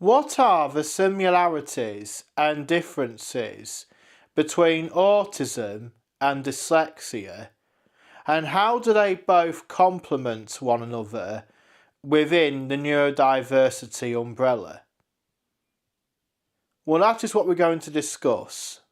What are the similarities and differences between autism and dyslexia, and how do they both complement one another within the neurodiversity umbrella? Well, that is what we're going to discuss.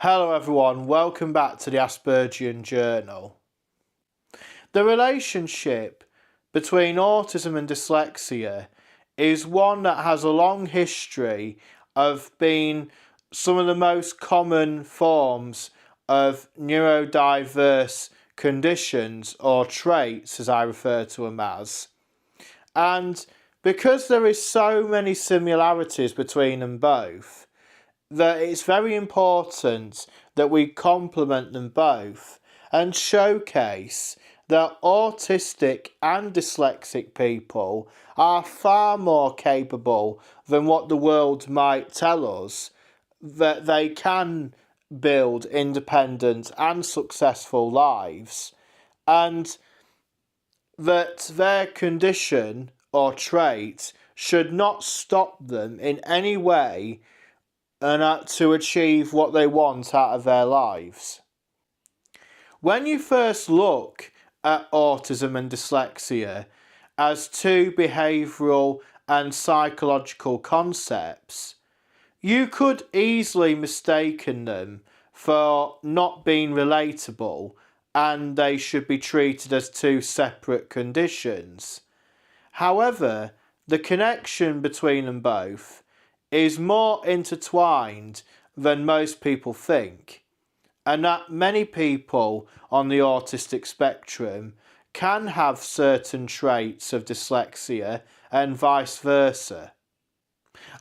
Hello everyone, welcome back to the Aspergian Journal. The relationship between autism and dyslexia is one that has a long history of being some of the most common forms of neurodiverse conditions, or traits as I refer to them as. And because there is so many similarities between them both, that it's very important that we complement them both and showcase that autistic and dyslexic people are far more capable than what the world might tell us, that they can build independent and successful lives, and that their condition or trait should not stop them in any way and to achieve what they want out of their lives. When you first look at autism and dyslexia as two behavioural and psychological concepts, you could easily mistake them for not being relatable and they should be treated as two separate conditions. However, the connection between them both is more intertwined than most people think, and that many people on the autistic spectrum can have certain traits of dyslexia and vice versa.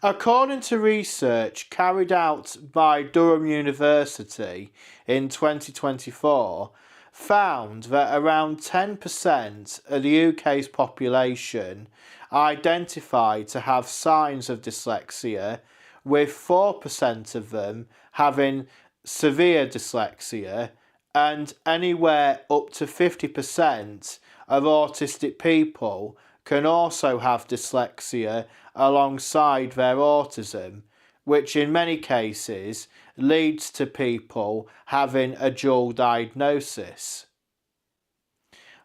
According to research carried out by Durham University in 2024, found that around 10% of the UK's population identified to have signs of dyslexia, with 4% of them having severe dyslexia, and anywhere up to 50% of autistic people can also have dyslexia alongside their autism, which in many cases leads to people having a dual diagnosis.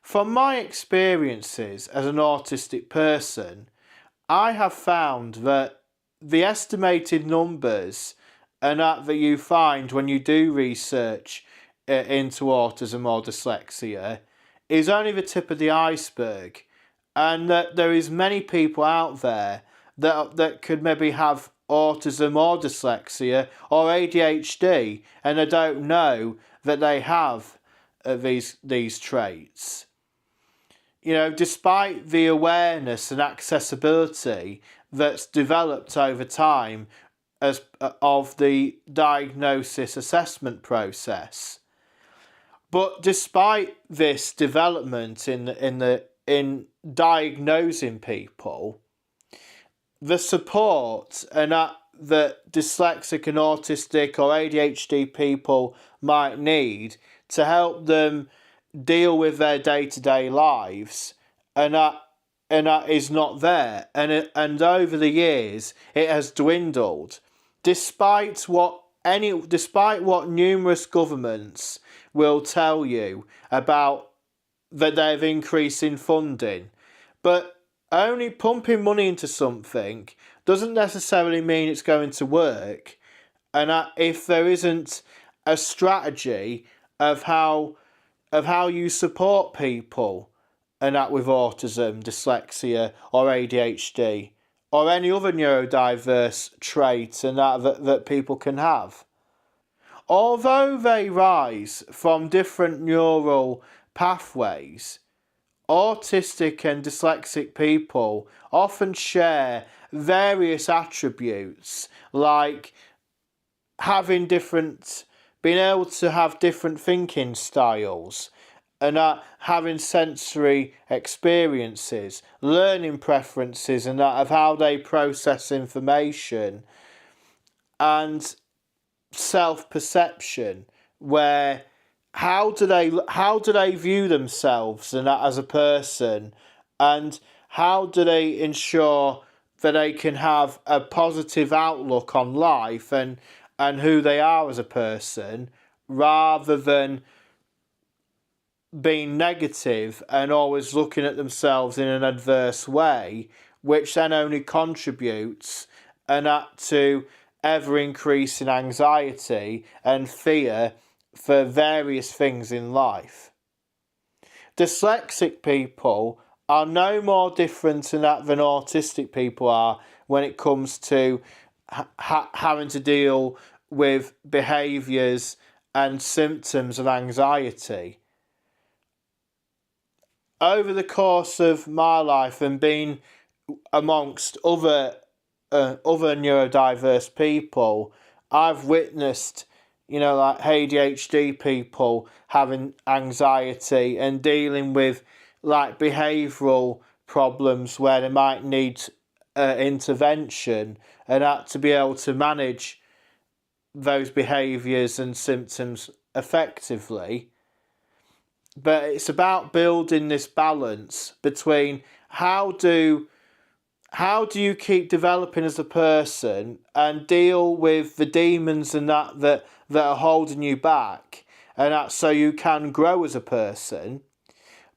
From my experiences as an autistic person, I have found that the estimated numbers and that you find when you do research into autism or dyslexia is only the tip of the iceberg, and that there is many people out there that could maybe have autism or dyslexia or ADHD and they don't know that they have these traits. You know, despite the awareness and accessibility that's developed over time as of the diagnosis assessment process. But despite this development in diagnosing people, the support and that dyslexic and autistic or ADHD people might need to help them deal with their day-to-day lives, and that is not there, and over the years it has dwindled, despite what numerous governments will tell you about that they've increased in funding. But only pumping money into something doesn't necessarily mean it's going to work, and if there isn't a strategy of how you support people and that with autism, dyslexia or ADHD or any other neurodiverse trait and that people can have. Although they rise from different neural pathways, autistic and dyslexic people often share various attributes like being able to have different thinking styles, and that having sensory experiences, learning preferences, and that of how they process information, and self-perception, where how do they view themselves and that as a person, and how do they ensure that they can have a positive outlook on life and who they are as a person, rather than being negative and always looking at themselves in an adverse way, which then only contributes and that to ever increasing anxiety and fear for various things in life. Dyslexic people are no more different in that than autistic people are when it comes to having to deal with behaviours and symptoms of anxiety. Over the course of my life and being amongst other neurodiverse people, I've witnessed, like ADHD people having anxiety and dealing with like behavioural problems where they might need intervention, and that to be able to manage those behaviours and symptoms effectively. But it's about building this balance between how do you keep developing as a person and deal with the demons and that are holding you back, and that so you can grow as a person.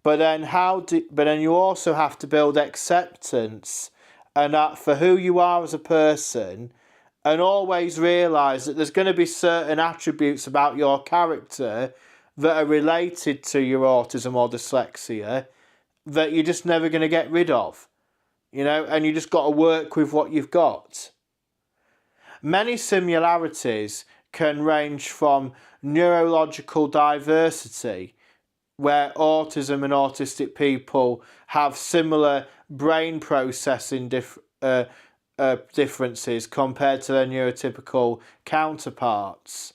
But then you also have to build acceptance and that for who you are as a person, and always realise that there's going to be certain attributes about your character that are related to your autism or dyslexia that you're just never going to get rid of, and you just got to work with what you've got. Many similarities can range from neurological diversity, where autism and autistic people have similar brain processing differences compared to their neurotypical counterparts,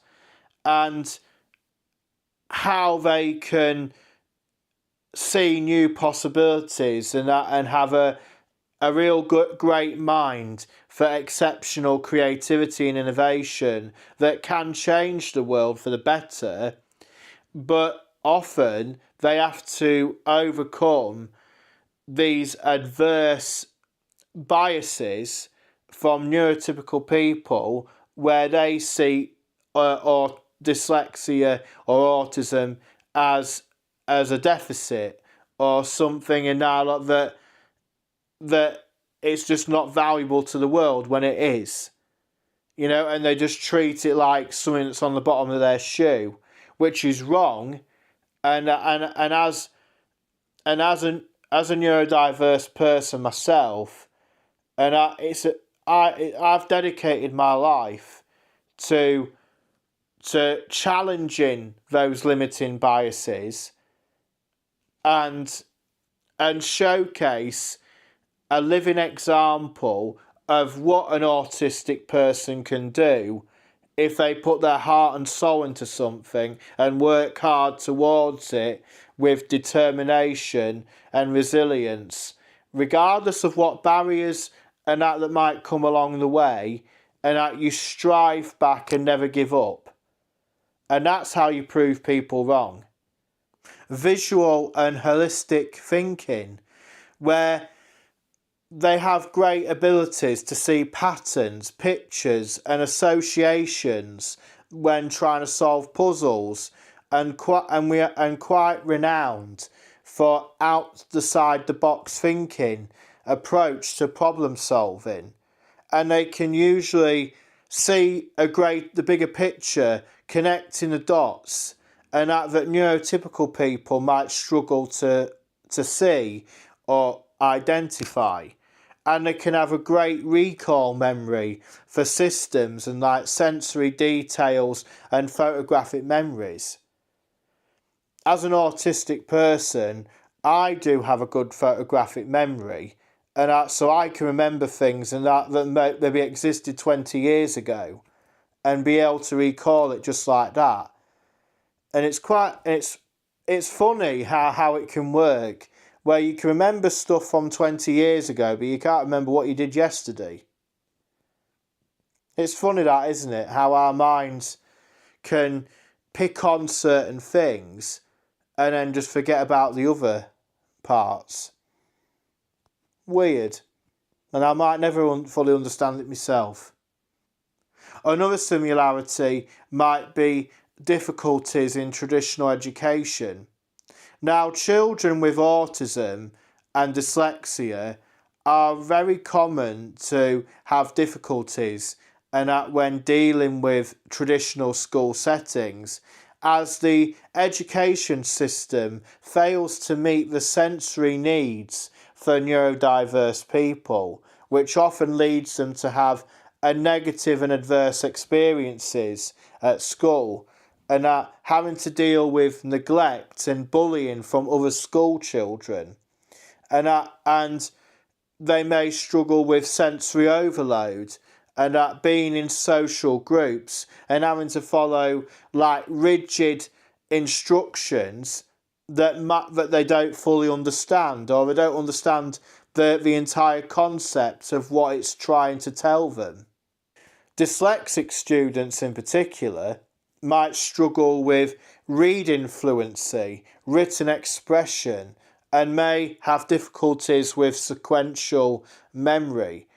and how they can see new possibilities and have a real great mind for exceptional creativity and innovation that can change the world for the better. But often they have to overcome these adverse biases from neurotypical people where they see or dyslexia or autism as a deficit or something in that it's just not valuable to the world when it is, and they just treat it like something that's on the bottom of their shoe, which is wrong. And as a neurodiverse person myself, and I've dedicated my life to challenging those limiting biases and showcase a living example of what an autistic person can do if they put their heart and soul into something and work hard towards it with determination and resilience, regardless of what barriers and that might come along the way, and that you strive back and never give up. And that's how you prove people wrong. Visual and holistic thinking, where they have great abilities to see patterns, pictures and associations when trying to solve puzzles, and quite renowned for outside the box thinking approach to problem solving. And they can usually see the bigger picture, connecting the dots, and that neurotypical people might struggle to see or identify. And they can have a great recall memory for systems and like sensory details and photographic memories. As an autistic person, I do have a good photographic memory, and so I can remember things and that maybe existed 20 years ago, and be able to recall it just like that. And it's it's funny how it can work, where you can remember stuff from 20 years ago, but you can't remember what you did yesterday. It's funny that, isn't it? How our minds can pick on certain things and then just forget about the other parts. Weird. And I might never fully understand it myself. Another similarity might be difficulties in traditional education. Now, children with autism and dyslexia are very common to have difficulties and that when dealing with traditional school settings, as the education system fails to meet the sensory needs for neurodiverse people, which often leads them to have a negative and adverse experiences at school, and having to deal with neglect and bullying from other school children, and they may struggle with sensory overload and being in social groups and having to follow like rigid instructions that they don't fully understand, or they don't understand the entire concept of what it's trying to tell them. Dyslexic students in particular might struggle with reading fluency, written expression, and may have difficulties with sequential memory.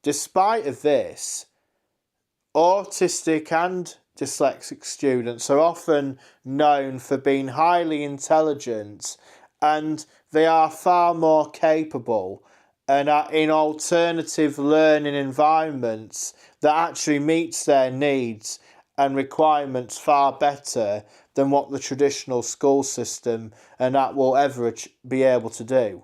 Despite of this, autistic and dyslexic students are often known for being highly intelligent, and they are far more capable and are in alternative learning environments that actually meets their needs and requirements far better than what the traditional school system and that will ever be able to do.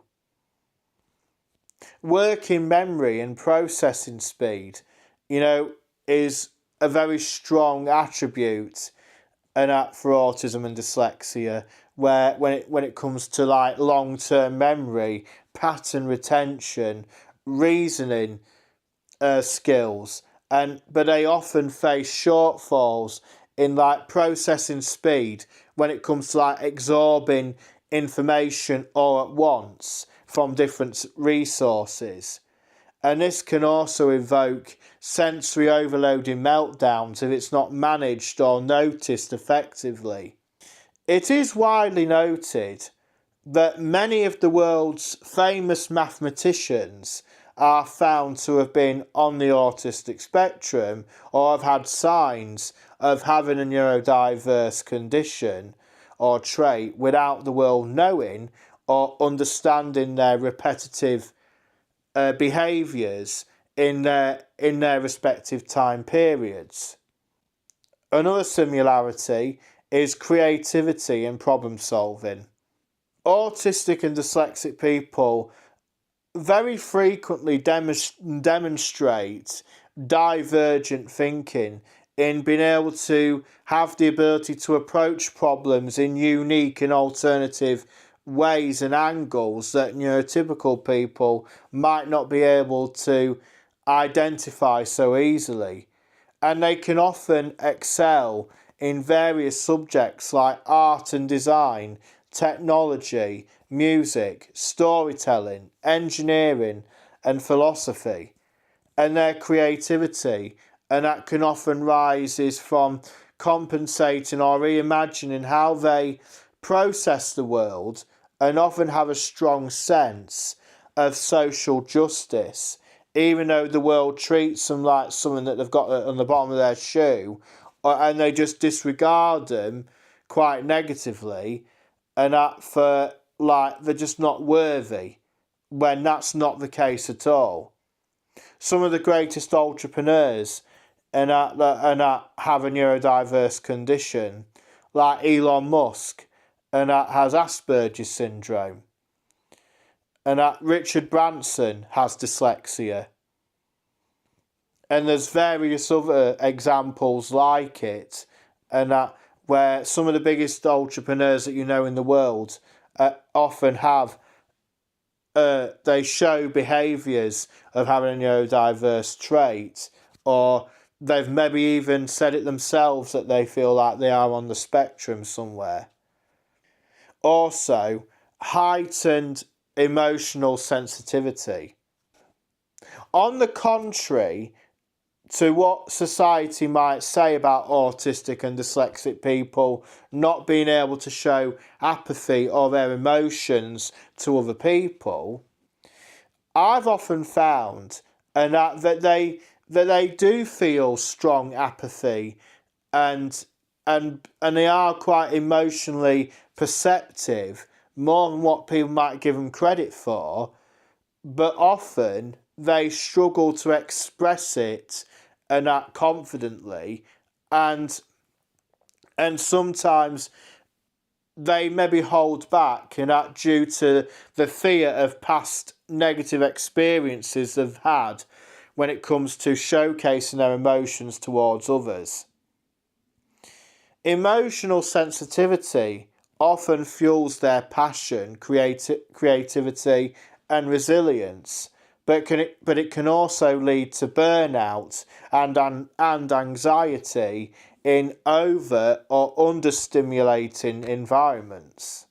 Working memory and processing speed, is a very strong attribute and for autism and dyslexia, where when it comes to like long-term memory, pattern retention, reasoning skills, but they often face shortfalls in like processing speed when it comes to like absorbing information all at once from different resources. And this can also evoke sensory overloading meltdowns if it's not managed or noticed effectively. It is widely noted that many of the world's famous mathematicians are found to have been on the autistic spectrum or have had signs of having a neurodiverse condition or trait without the world knowing or understanding their repetitive behaviours in their respective time periods. Another similarity is creativity and problem solving. Autistic and dyslexic people very frequently demonstrate divergent thinking in being able to have the ability to approach problems in unique and alternative ways and angles that neurotypical people might not be able to identify so easily. And they can often excel in various subjects like art and design, technology, music, storytelling, engineering, and philosophy. And their creativity, and that can often rise from compensating or reimagining how they process the world, and often have a strong sense of social justice, even though the world treats them like something that they've got on the bottom of their shoe, and they just disregard them quite negatively, and that for like they're just not worthy, when that's not the case at all. Some of the greatest entrepreneurs and that have a neurodiverse condition, like Elon Musk, and that has Asperger's syndrome, and that Richard Branson has dyslexia. And there's various other examples like it, and that where some of the biggest entrepreneurs that you know in the world often have, they show behaviours of having a neurodiverse trait, or they've maybe even said it themselves that they feel like they are on the spectrum somewhere. also heightened emotional sensitivity. On the contrary to what society might say about autistic and dyslexic people not being able to show apathy or their emotions to other people, I've often found that they do feel strong apathy and they are quite emotionally perceptive, more than what people might give them credit for, but often they struggle to express it and act confidently, and sometimes they maybe hold back and act due to the fear of past negative experiences they've had when it comes to showcasing their emotions towards others. Emotional sensitivity often fuels their passion, creativity and resilience, but it can also lead to burnout and anxiety in over or understimulating environments.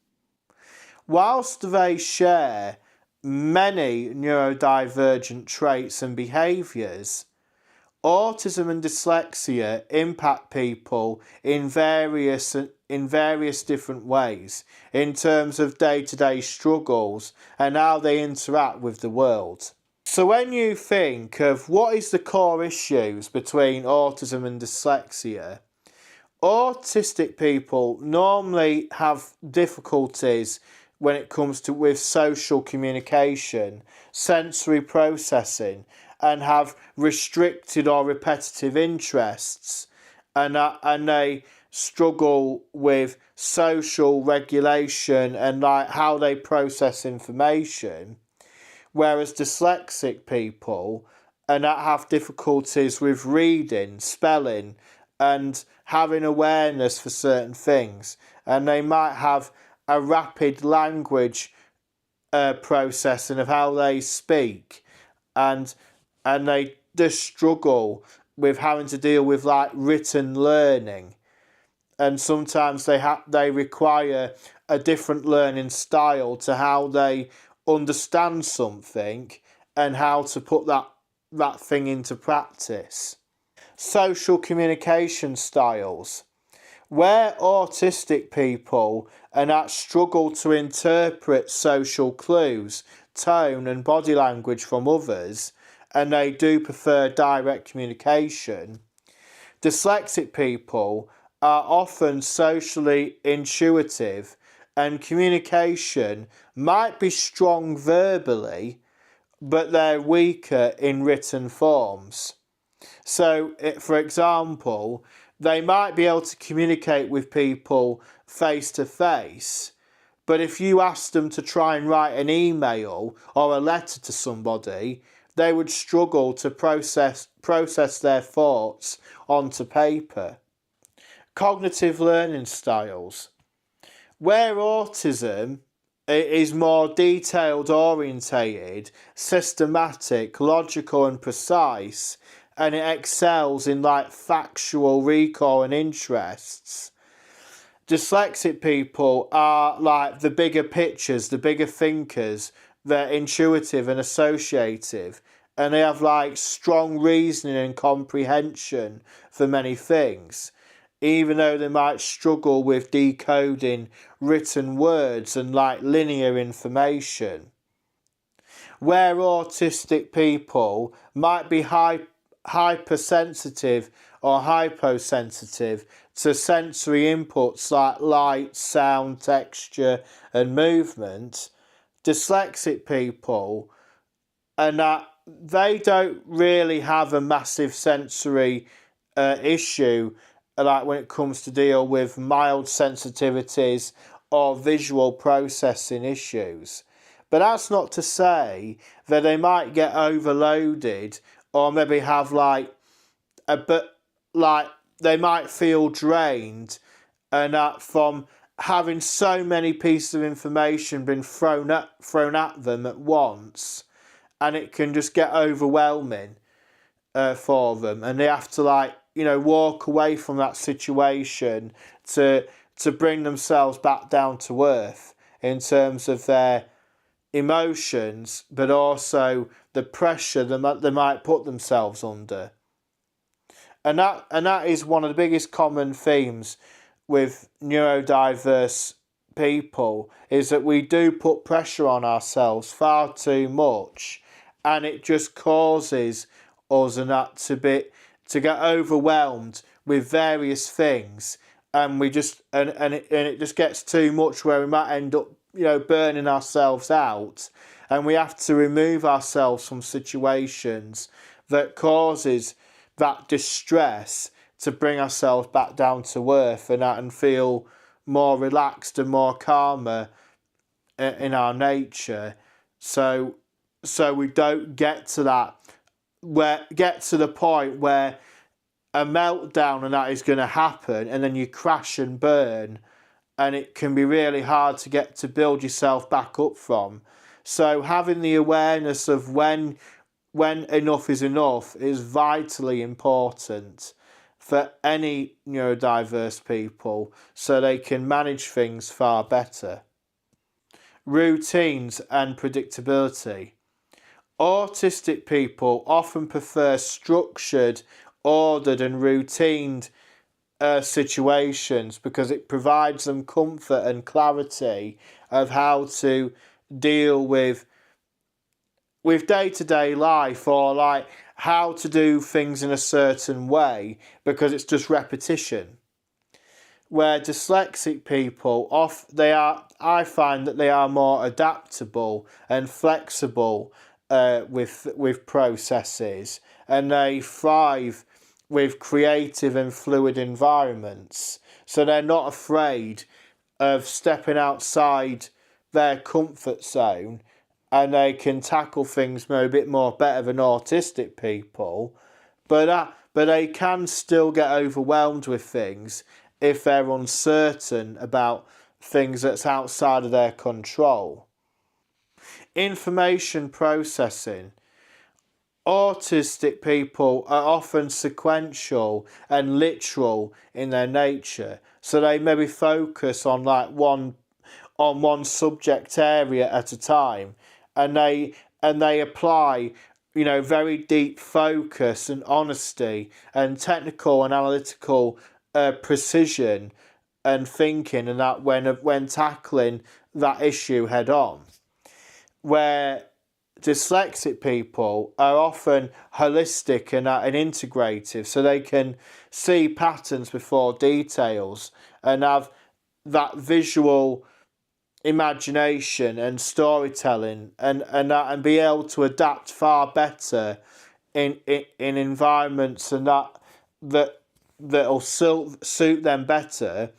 Whilst they share many neurodivergent traits and behaviours, autism and dyslexia impact people in various different ways in terms of day-to-day struggles and how they interact with the world. So when you think of what is the core issues between autism and dyslexia, autistic people normally have difficulties when it comes to with social communication, sensory processing, and have restricted or repetitive interests, and they struggle with social regulation and like how they process information, whereas dyslexic people and that have difficulties with reading, spelling, and having awareness for certain things, and they might have a rapid language processing of how they speak, and they just struggle with having to deal with like written learning, and sometimes they require a different learning style to how they understand something and how to put that thing into practice. Social communication styles. Where autistic people and that struggle to interpret social clues, tone and body language from others, and they do prefer direct communication, dyslexic people are often socially intuitive and communication might be strong verbally, but they're weaker in written forms. So, for example, they might be able to communicate with people face to face, but if you ask them to try and write an email or a letter to somebody, they would struggle to process their thoughts onto paper. Cognitive learning styles. Where autism is more detailed orientated, systematic, logical and precise, and it excels in like factual recall and interests, dyslexic people are like the bigger pictures, the bigger thinkers, they're intuitive and associative, and they have like strong reasoning and comprehension for many things, even though they might struggle with decoding written words and like linear information. Where autistic people might be hypersensitive or hyposensitive to sensory inputs like light, sound, texture and movement, dyslexic people, and that they don't really have a massive sensory issue, like when it comes to deal with mild sensitivities or visual processing issues. But that's not to say that they might get overloaded or maybe have like a bit like they might feel drained and that from having so many pieces of information being thrown at them at once, and it can just get overwhelming for them, and they have to like walk away from that situation to bring themselves back down to earth. in terms of their emotions, but also the pressure they might put themselves under. And that is one of the biggest common themes with neurodiverse people, is that we do put pressure on ourselves far too much, and it just causes us and that to get overwhelmed with various things, and we just and it just gets too much where we might end up burning ourselves out, and we have to remove ourselves from situations that causes that distress to bring ourselves back down to earth and feel more relaxed and more calmer in our nature, so we don't get to the point where a meltdown and that is going to happen, and then you crash and burn, and it can be really hard to build yourself back up from. So having the awareness of when enough is enough is vitally important for any neurodiverse people, so they can manage things far better. Routines and predictability. Autistic people often prefer structured, ordered and routined situations because it provides them comfort and clarity of how to deal with day-to-day life, or like how to do things in a certain way, because it's just repetition. Where dyslexic people I find that they are more adaptable and flexible with processes, and they thrive with creative and fluid environments, so they're not afraid of stepping outside their comfort zone, and they can tackle things a bit more better than autistic people, but they can still get overwhelmed with things if they're uncertain about things that's outside of their control. Information processing. Autistic people are often sequential and literal in their nature, so they maybe focus on one subject area at a time, and they apply very deep focus and honesty and technical and analytical precision and thinking, and that when tackling that issue head on. Where dyslexic people are often holistic and integrative, so they can see patterns before details and have that visual imagination and storytelling, and be able to adapt far better in environments and that'll suit them better.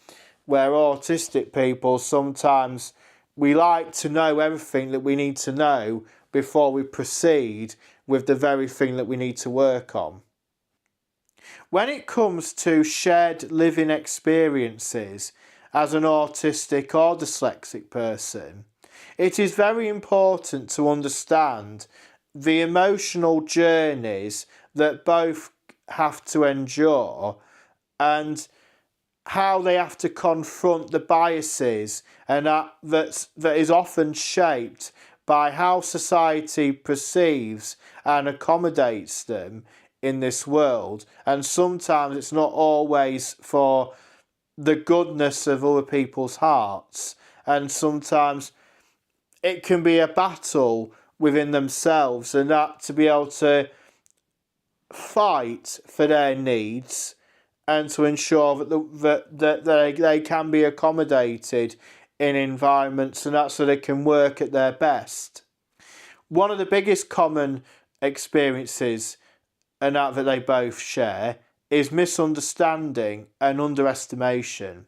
Where autistic people, sometimes we like to know everything that we need to know before we proceed with the very thing that we need to work on. When it comes to shared living experiences as an autistic or dyslexic person, it is very important to understand the emotional journeys that both have to endure, and how they have to confront the biases, and that is often shaped by how society perceives and accommodates them in this world. And sometimes it's not always for the goodness of other people's hearts, and sometimes it can be a battle within themselves, and that to be able to fight for their needs and to ensure that they can be accommodated in environments, and that so they can work at their best. One of the biggest common experiences and that they both share is misunderstanding and underestimation.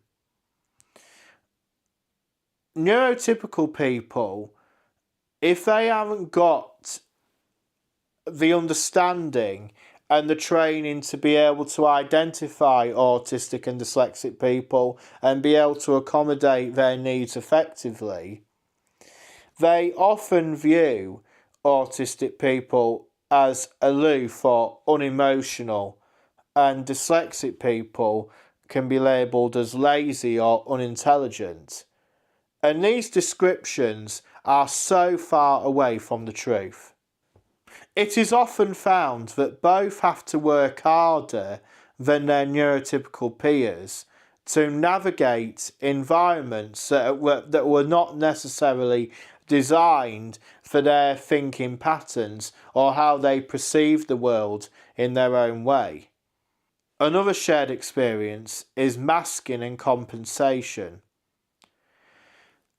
Neurotypical people, if they haven't got the understanding and the training to be able to identify autistic and dyslexic people and be able to accommodate their needs effectively, they often view autistic people as aloof or unemotional, and dyslexic people can be labelled as lazy or unintelligent. And these descriptions are so far away from the truth. It is often found that both have to work harder than their neurotypical peers to navigate environments that were not necessarily designed for their thinking patterns or how they perceive the world in their own way. Another shared experience is masking and compensation.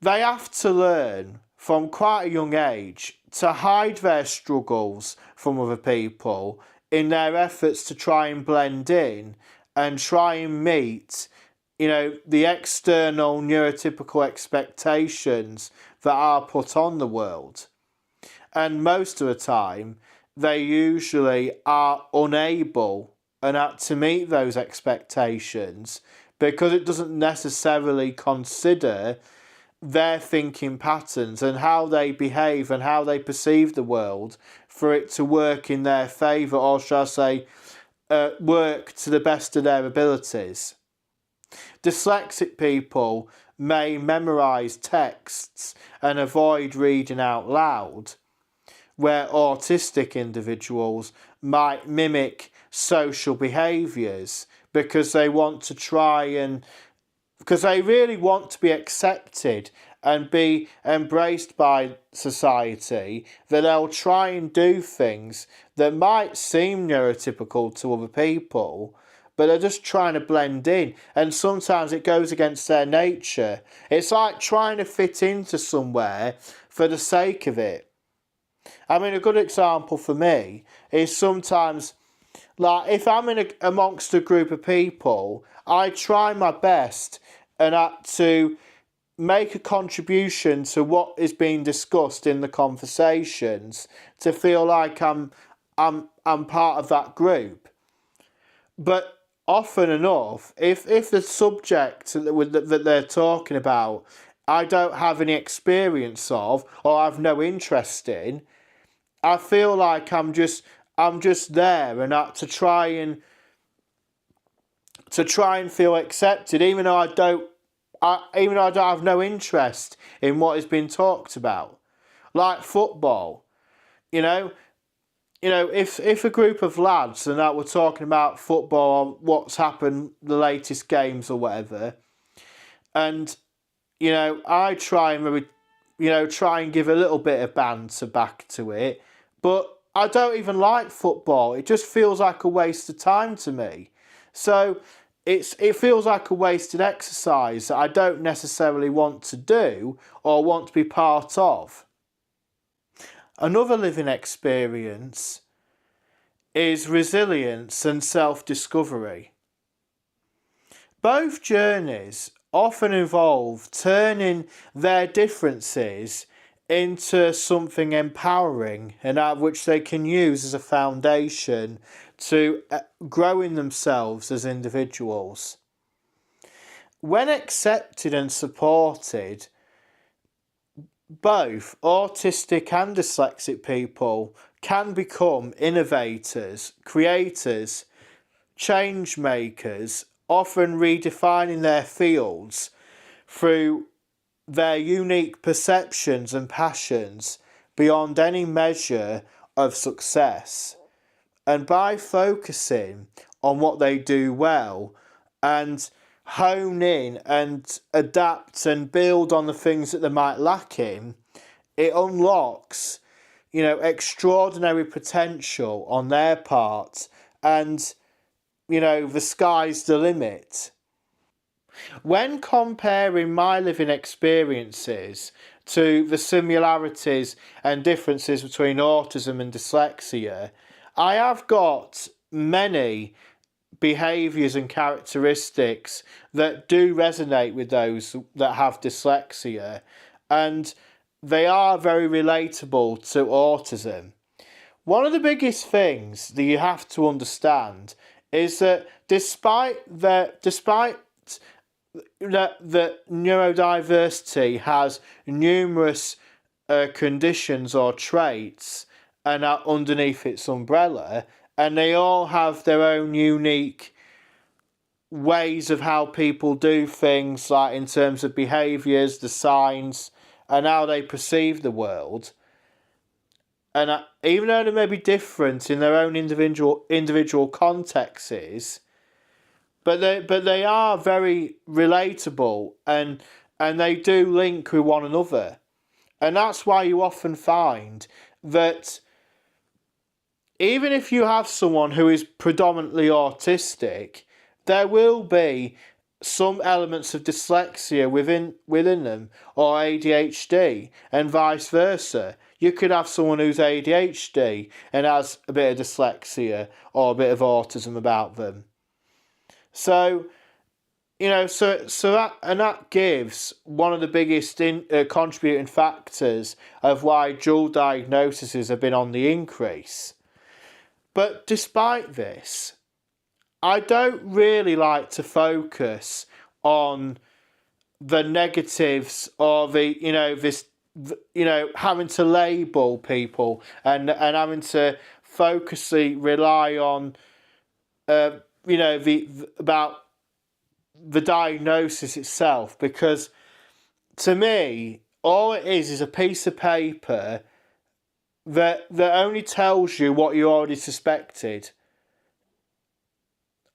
They have to learn from quite a young age to hide their struggles from other people in their efforts to try and blend in and try and meet, the external neurotypical expectations that are put on the world. And most of the time, they usually are unable to meet those expectations because it doesn't necessarily consider their thinking patterns and how they behave and how they perceive the world for it to work in their favour, or shall I say, work to the best of their abilities. Dyslexic people may memorise texts and avoid reading out loud, where autistic individuals might mimic social behaviours because they really want to be accepted and be embraced by society, that they'll try and do things that might seem neurotypical to other people, but they're just trying to blend in, and sometimes it goes against their nature. It's like trying to fit into somewhere for the sake of it. I mean, a good example for me is sometimes, like, if I'm amongst a group of people, I try my best to make a contribution to what is being discussed in the conversations, to feel like I'm part of that group. But often enough, if the subject that they're talking about I don't have any experience of or have no interest in, I feel like I'm just there and to try and feel accepted, even though I don't have no interest in what is being talked about. Like football, if a group of lads and that were talking about football, what's happened, the latest games or whatever, and I try and maybe try and give a little bit of banter back to it, but I don't even like football. It just feels like a waste of time to me. So it feels like a wasted exercise that I don't necessarily want to do or want to be part of. Another living experience is resilience and self-discovery. Both journeys often involve turning their differences into something empowering and which they can use as a foundation to growing themselves as individuals. When accepted and supported, both autistic and dyslexic people can become innovators, creators, change makers, often redefining their fields through their unique perceptions and passions beyond any measure of success. And by focusing on what they do well and hone in and adapt and build on the things that they might lack in, it unlocks, extraordinary potential on their part, and, the sky's the limit. When comparing my living experiences to the similarities and differences between autism and dyslexia, I have got many behaviours and characteristics that do resonate with those that have dyslexia, and they are very relatable to autism. One of the biggest things that you have to understand is that despite that neurodiversity has numerous conditions or traits and are underneath its umbrella, and they all have their own unique ways of how people do things, like in terms of behaviours, the signs, and how they perceive the world. And even though they may be different in their own individual contexts, but they are very relatable, and they do link with one another. And that's why you often find that even if you have someone who is predominantly autistic, there will be some elements of dyslexia within them, or ADHD, and vice versa. You could have someone who's ADHD and has a bit of dyslexia or a bit of autism about them. So, that gives one of the biggest contributing factors of why dual diagnoses have been on the increase. But despite this, I don't really like to focus on the negatives, or having to label people and having to rely on about the diagnosis itself, because to me all it is a piece of paper that only tells you what you already suspected.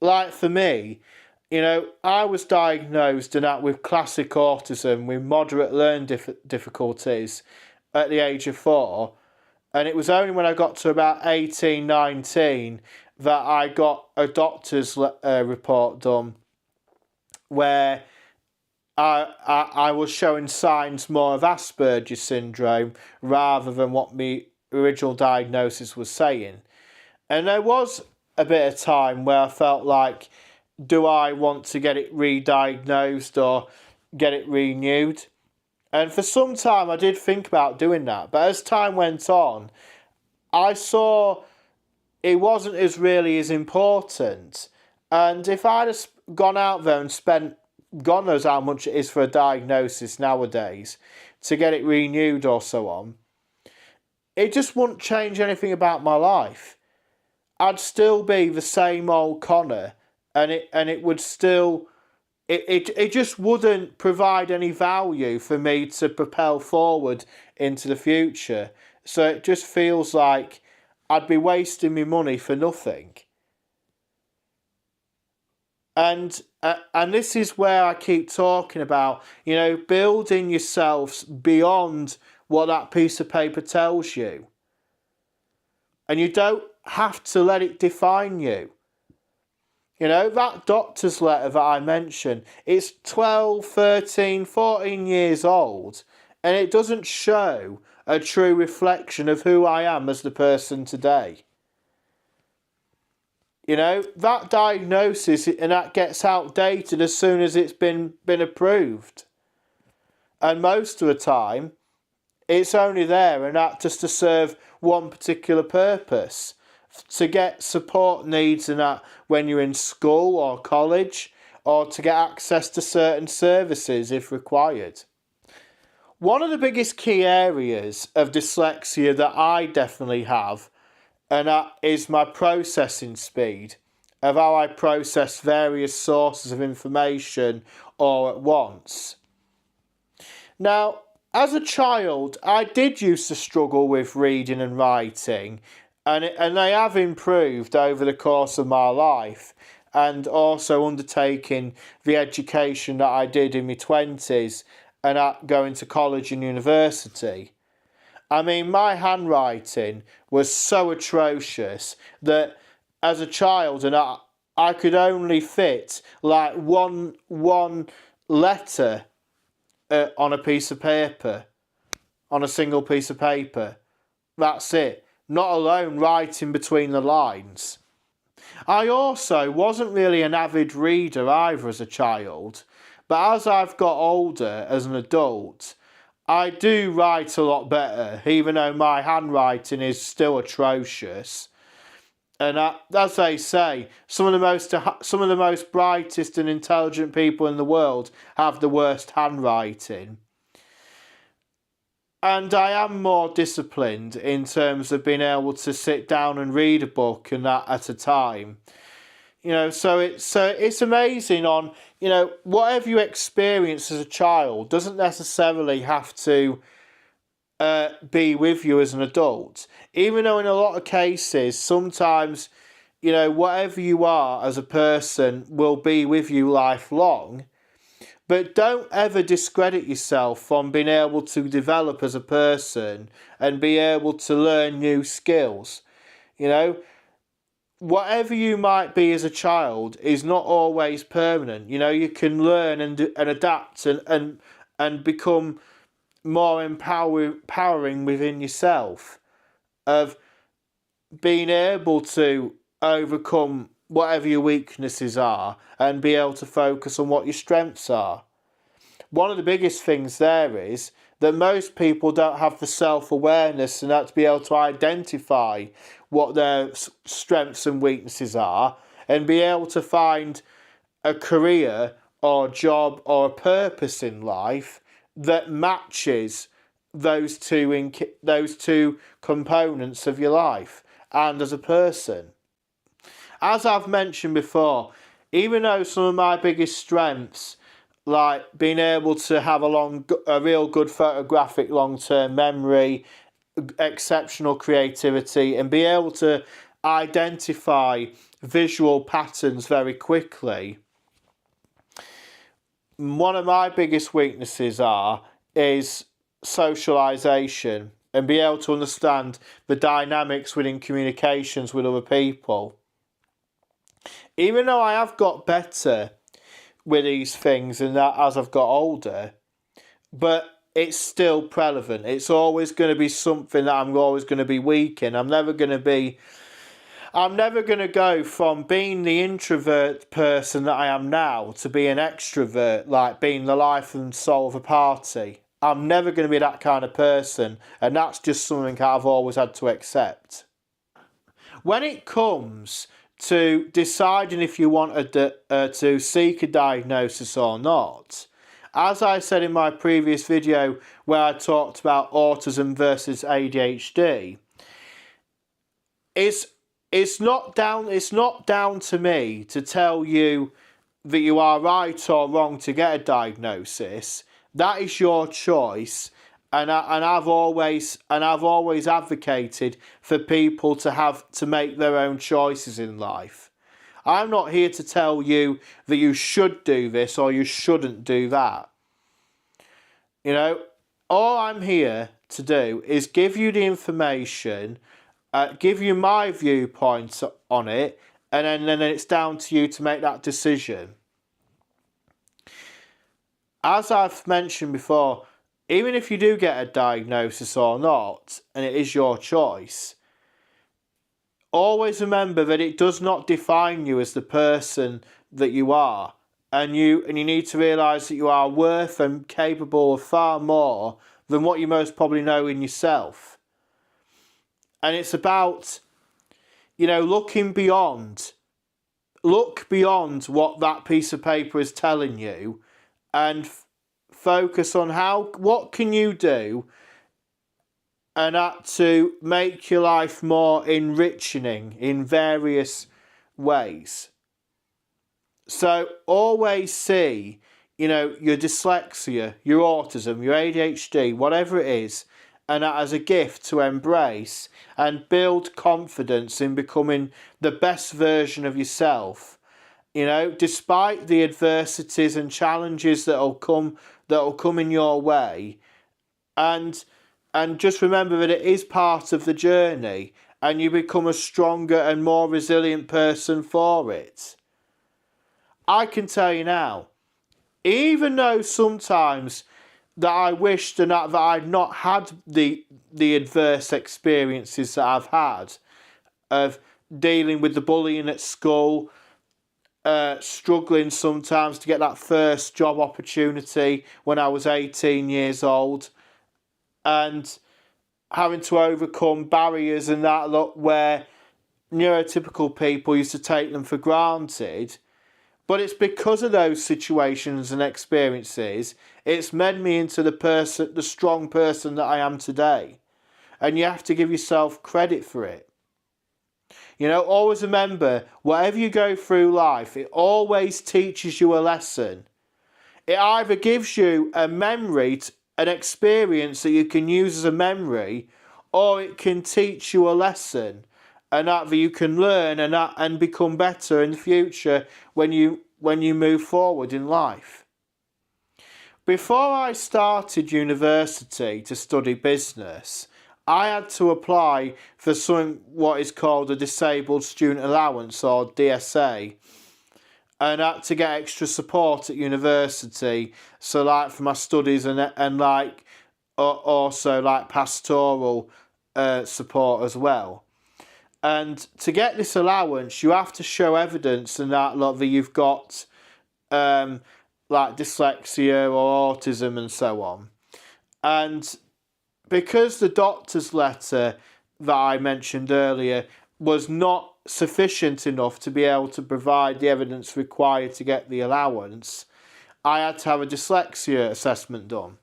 Like for me, I was diagnosed with classic autism with moderate learning difficulties at the age of 4, and it was only when I got to about 18, 19 that I got a doctor's report done where I was showing signs more of Asperger's syndrome rather than what my original diagnosis was saying. And there was a bit of time where I felt like, do I want to get it re-diagnosed or get it renewed? And for some time I did think about doing that, but as time went on, I saw it wasn't really as important. And if I'd have gone out there and spent God knows how much it is for a diagnosis nowadays to get it renewed or so on, it just wouldn't change anything about my life. I'd still be the same old Connor, and it would still, it just wouldn't provide any value for me to propel forward into the future. So it just feels like I'd be wasting my money for nothing. And this is where I keep talking about, building yourselves beyond what that piece of paper tells you. And you don't have to let it define you. That doctor's letter that I mentioned, it's 12, 13, 14 years old, and it doesn't show a true reflection of who I am as the person today. That diagnosis, and that gets outdated as soon as it's been approved. And most of the time, it's only there and that just to serve one particular purpose, to get support needs and that when you're in school or college, or to get access to certain services if required. One of the biggest key areas of dyslexia that I definitely have, and that is my processing speed, of how I process various sources of information all at once. Now, as a child, I did used to struggle with reading and writing, and they have improved over the course of my life, and also undertaking the education that I did in my 20s and going to college and university. I mean, my handwriting was so atrocious that as a child, and I could only fit like one letter on a piece of paper, on a single piece of paper. That's it. Not alone writing between the lines. I also wasn't really an avid reader either as a child, but as I've got older as an adult, I do write a lot better, even though my handwriting is still atrocious. And as they say, some of the most brightest and intelligent people in the world have the worst handwriting. And I am more disciplined in terms of being able to sit down and read a book and that at a time. So it's amazing on, whatever you experience as a child doesn't necessarily have to be with you as an adult. Even though in a lot of cases, sometimes, whatever you are as a person will be with you lifelong. But don't ever discredit yourself from being able to develop as a person and be able to learn new skills. Whatever you might be as a child is not always permanent. You can learn and adapt and become more empowering within yourself, of being able to overcome whatever your weaknesses are and be able to focus on what your strengths are. One of the biggest things there is that most people don't have the self-awareness and that to be able to identify what their strengths and weaknesses are and be able to find a career or job or a purpose in life that matches those two components of your life and as a person. As I've mentioned before, even though some of my biggest strengths, like being able to have a real good photographic long-term memory, exceptional creativity, and be able to identify visual patterns very quickly, one of my biggest weaknesses is socialisation and be able to understand the dynamics within communications with other people. Even though I have got better with these things and that as I've got older, but it's still prevalent. It's always going to be something that I'm always going to be weak in. I'm never going to go from being the introvert person that I am now to be an extrovert, like being the life and soul of a party. I'm never going to be that kind of person, and that's just something I've always had to accept. When it comes to deciding if you want to seek a diagnosis or not, as I said in my previous video where I talked about autism versus ADHD, it's not down to me to tell you that you are right or wrong to get a diagnosis. That is your choice, and I've always advocated for people to make their own choices in life. I'm not here to tell you that you should do this or you shouldn't do that. All I'm here to do is give you the information, give you my viewpoint on it, and then it's down to you to make that decision. As I've mentioned before, even if you do get a diagnosis or not, and it is your choice, always remember that it does not define you as the person that you are. And you need to realise that you are worth and capable of far more than what you most probably know in yourself. And it's about, looking beyond. Look beyond what that piece of paper is telling you and focus on what can you do and that to make your life more enriching in various ways. So always see, your dyslexia, your autism, your ADHD, whatever it is, and that as a gift to embrace and build confidence in becoming the best version of yourself. Despite the adversities and challenges that'll come in your way, and just remember that it is part of the journey, and you become a stronger and more resilient person for it. I can tell you now, even though sometimes that I wished that I'd not had the adverse experiences that I've had of dealing with the bullying at school, struggling sometimes to get that first job opportunity when I was 18 years old, and having to overcome barriers and that lot where neurotypical people used to take them for granted. But it's because of those situations and experiences, it's made me into the strong person that I am today. And you have to give yourself credit for it. You know, always remember, whatever you go through life, it always teaches you a lesson. It either gives you a memory, an experience that you can use as a memory, or it can teach you a lesson, and that you can learn and become better in the future when you move forward in life. Before I started university to study business, I had to apply for what is called a Disabled Student Allowance, or DSA, and I had to get extra support at university, so like for my studies and like also like pastoral support as well. And to get this allowance, you have to show evidence and that you've got like dyslexia or autism and so on. And because the doctor's letter that I mentioned earlier was not sufficient enough to be able to provide the evidence required to get the allowance, I had to have a dyslexia assessment done.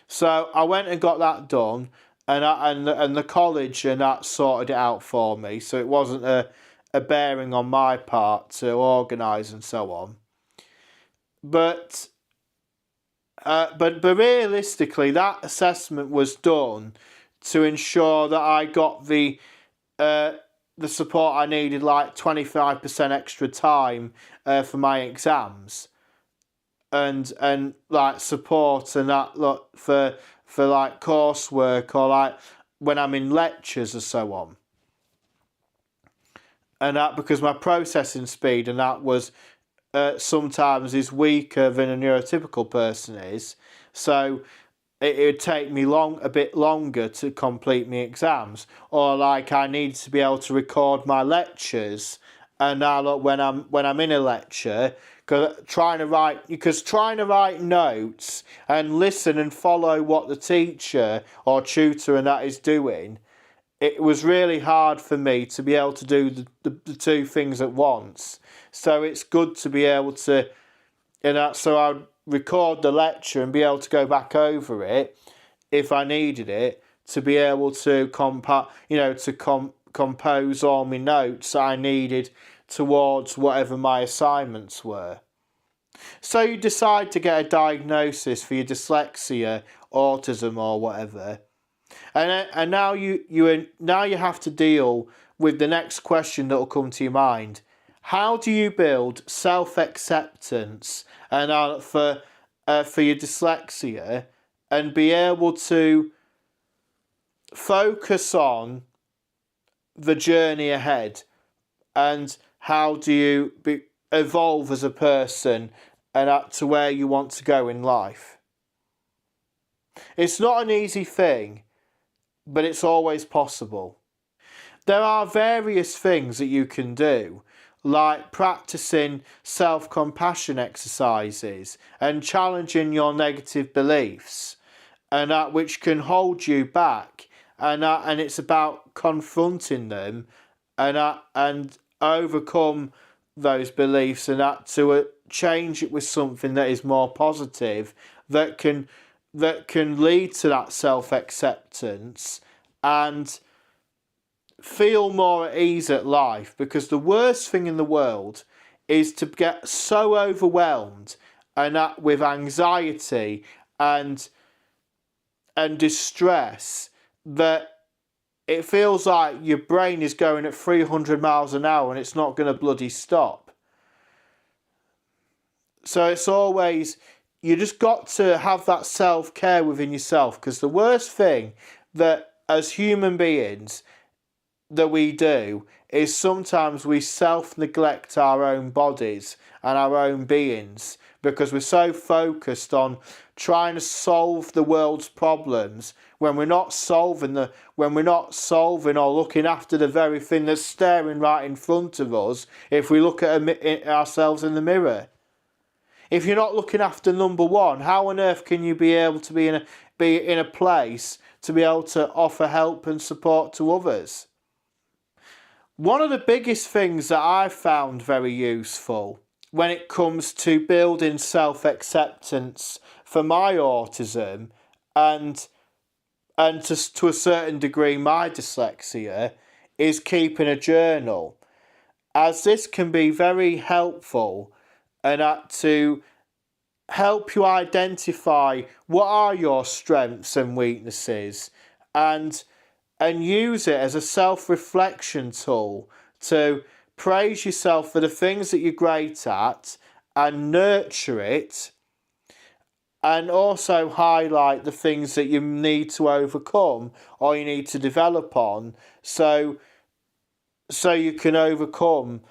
So I went and got that done, and the college and that sorted it out for me, so it wasn't a bearing on my part to organise and so on. But realistically, that assessment was done to ensure that I got the support I needed, like 25% extra time for my exams, and like support and that for like coursework, or like when I'm in lectures and so on. And that because my processing speed and that was sometimes is weaker than a neurotypical person is, so it would take me a bit longer to complete my exams, or like I needed to be able to record my lectures, and now when I'm in a lecture, because trying to write notes and listen and follow what the teacher or tutor and that is doing, it was really hard for me to be able to do the two things at once. So it's good to be able to, so I'd record the lecture and be able to go back over it if I needed it, to be able to compose all my notes I needed towards whatever my assignments were. So you decide to get a diagnosis for your dyslexia, autism, or whatever. And now you have to deal with the next question that will come to your mind. How do you build self-acceptance and for your dyslexia, and be able to focus on the journey ahead, and how do you evolve as a person and up to where you want to go in life? It's not an easy thing, but it's always possible. There are various things that you can do, like practicing self-compassion exercises and challenging your negative beliefs, and that which can hold you back, and it's about confronting them and overcome those beliefs, and that to change it with something that is more positive, that can lead to that self-acceptance and feel more at ease at life. Because the worst thing in the world is to get so overwhelmed and that with anxiety and distress that it feels like your brain is going at 300 miles an hour and it's not going to bloody stop. So it's always, you just got to have that self-care within yourself, because the worst thing that as human beings that we do is sometimes we self-neglect our own bodies and our own beings, because we're so focused on trying to solve the world's problems when we're not solving or looking after the very thing that's staring right in front of us if we look at ourselves in the mirror. If you're not looking after number one, how on earth can you be able to be in a place to be able to offer help and support to others? One of the biggest things that I've found very useful when it comes to building self-acceptance for my autism and to a certain degree my dyslexia is keeping a journal, as this can be very helpful and to help you identify what are your strengths and weaknesses, and use it as a self-reflection tool to praise yourself for the things that you're great at and nurture it, and also highlight the things that you need to overcome or you need to develop on, so you can overcome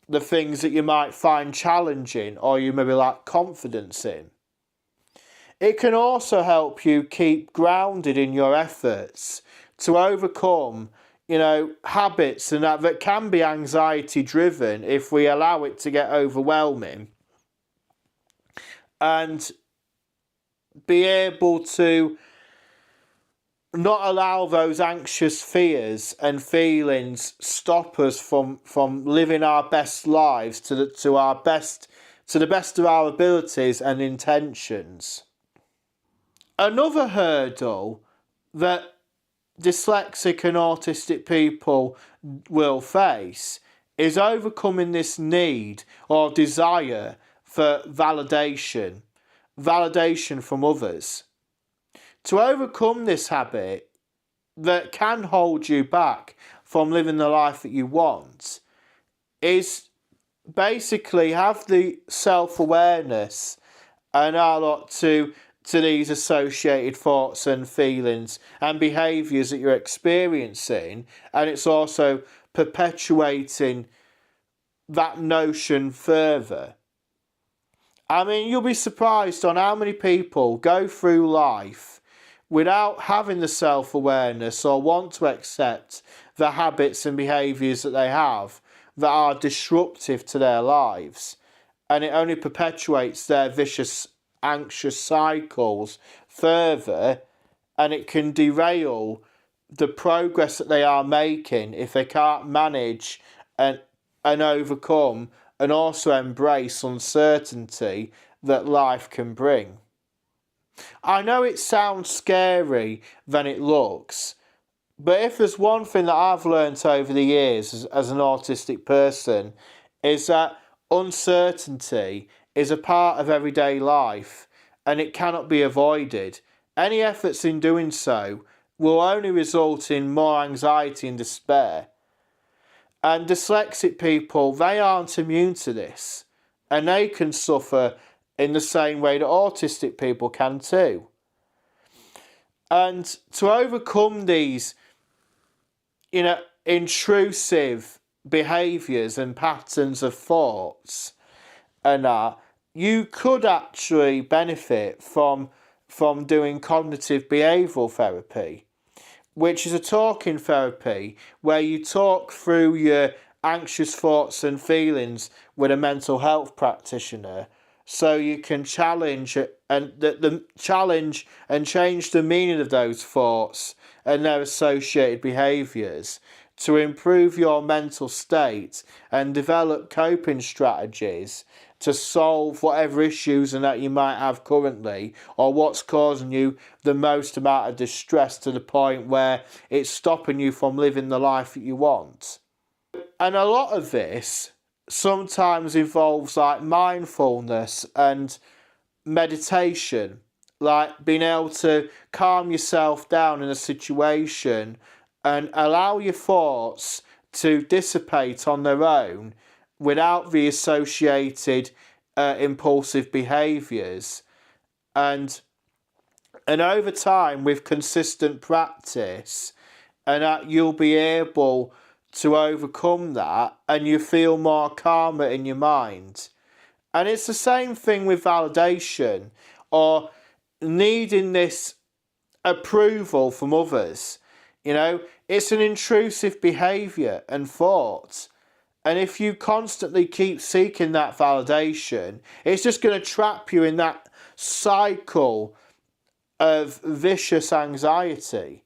the things that you might find challenging or you maybe lack confidence in. It can also help you keep grounded in your efforts to overcome, habits and that can be anxiety driven if we allow it to get overwhelming, and be able to not allow those anxious fears and feelings stop us from living our best lives to the best of our abilities and intentions. Another hurdle that dyslexic and autistic people will face is overcoming this need or desire for validation from others. To overcome this habit that can hold you back from living the life that you want is basically have the self-awareness and alert to these associated thoughts and feelings and behaviours that you're experiencing, and it's also perpetuating that notion further. I mean, you'll be surprised on how many people go through life without having the self-awareness or want to accept the habits and behaviours that they have that are disruptive to their lives, and it only perpetuates their vicious anxious cycles further, and it can derail the progress that they are making if they can't manage and overcome and also embrace uncertainty that life can bring. I know it sounds scary than it looks, but if there's one thing that I've learnt over the years as an autistic person, is that uncertainty is a part of everyday life and it cannot be avoided. Any efforts in doing so will only result in more anxiety and despair. And dyslexic people, they aren't immune to this, and they can suffer in the same way that autistic people can too. And to overcome these, intrusive behaviours and patterns of thoughts, and you could actually benefit from doing cognitive behavioural therapy, which is a talking therapy where you talk through your anxious thoughts and feelings with a mental health practitioner, so you can challenge and change the meaning of those thoughts and their associated behaviours to improve your mental state and develop coping strategies to solve whatever issues and that you might have currently, or what's causing you the most amount of distress to the point where it's stopping you from living the life that you want. And a lot of this sometimes involves like mindfulness and meditation, like being able to calm yourself down in a situation and allow your thoughts to dissipate on their own without the associated impulsive behaviours. And over time, with consistent practice, and you'll be able to overcome that, and you feel more calmer in your mind. And it's the same thing with validation or needing this approval from others. It's an intrusive behaviour and thought. And if you constantly keep seeking that validation, it's just going to trap you in that cycle of vicious anxiety,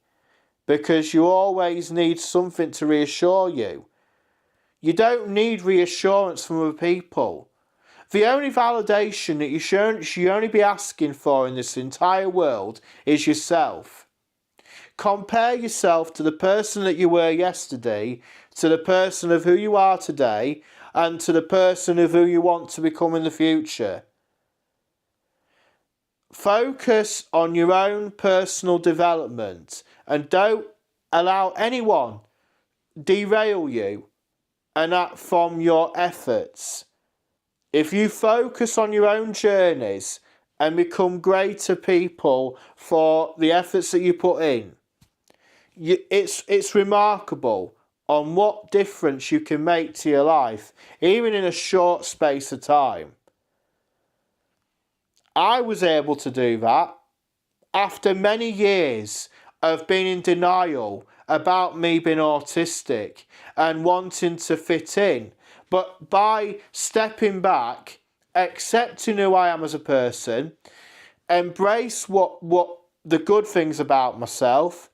because you always need something to reassure you. You don't need reassurance from other people. The only validation that you should only be asking for in this entire world is yourself. compare yourself to the person that you were yesterday, to the person of who you are today, and to the person of who you want to become in the future. Focus on your own personal development and don't allow anyone derail you and that from your efforts. If you focus on your own journeys and become greater people for the efforts that you put in, it's remarkable on what difference you can make to your life, even in a short space of time. I was able to do that after many years of being in denial about me being autistic and wanting to fit in. But by stepping back, accepting who I am as a person, embrace what the good things about myself,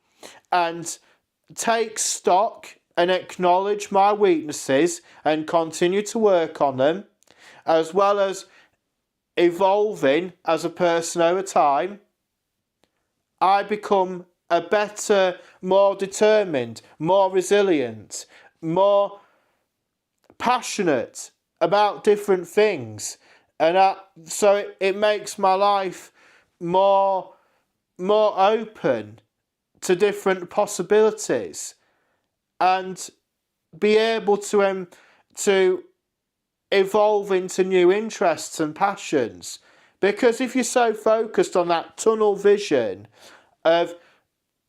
and take stock and acknowledge my weaknesses and continue to work on them, as well as evolving as a person over time, I become a better, more determined, more resilient, more passionate about different things. And so it makes my life more open to different possibilities, and be able to evolve into new interests and passions. Because if you're so focused on that tunnel vision of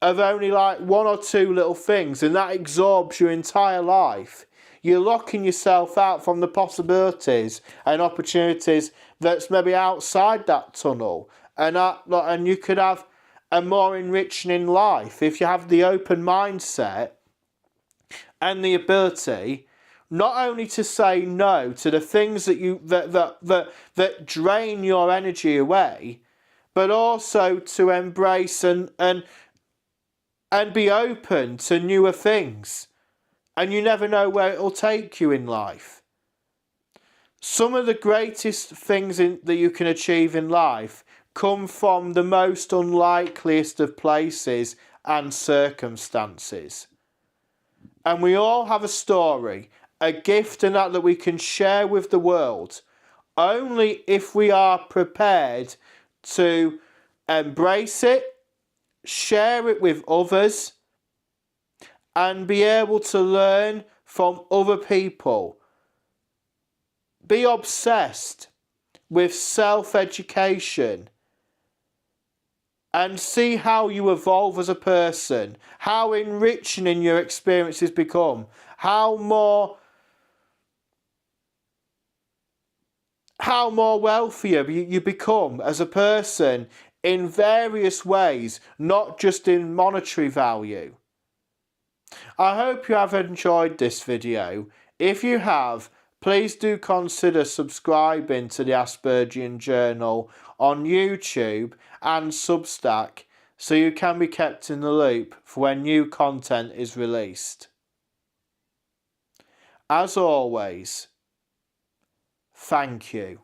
only like one or two little things, and that absorbs your entire life, you're locking yourself out from the possibilities and opportunities that's maybe outside that tunnel, and you could have a more enriching life if you have the open mindset and the ability not only to say no to the things that drain your energy away, but also to embrace and be open to newer things. And you never know where it'll take you in life. Some of the greatest things that you can achieve in life come from the most unlikeliest of places and circumstances. And we all have a story, a gift, and that we can share with the world, only if we are prepared to embrace it, share it with others, and be able to learn from other people. Be obsessed with self-education and see how you evolve as a person, how enriching your experiences become, how more wealthier you become as a person in various ways, not just in monetary value. I hope you have enjoyed this video. If you have, please do consider subscribing to the Aspergian Journal on YouTube and Substack so you can be kept in the loop for when new content is released. As always, thank you.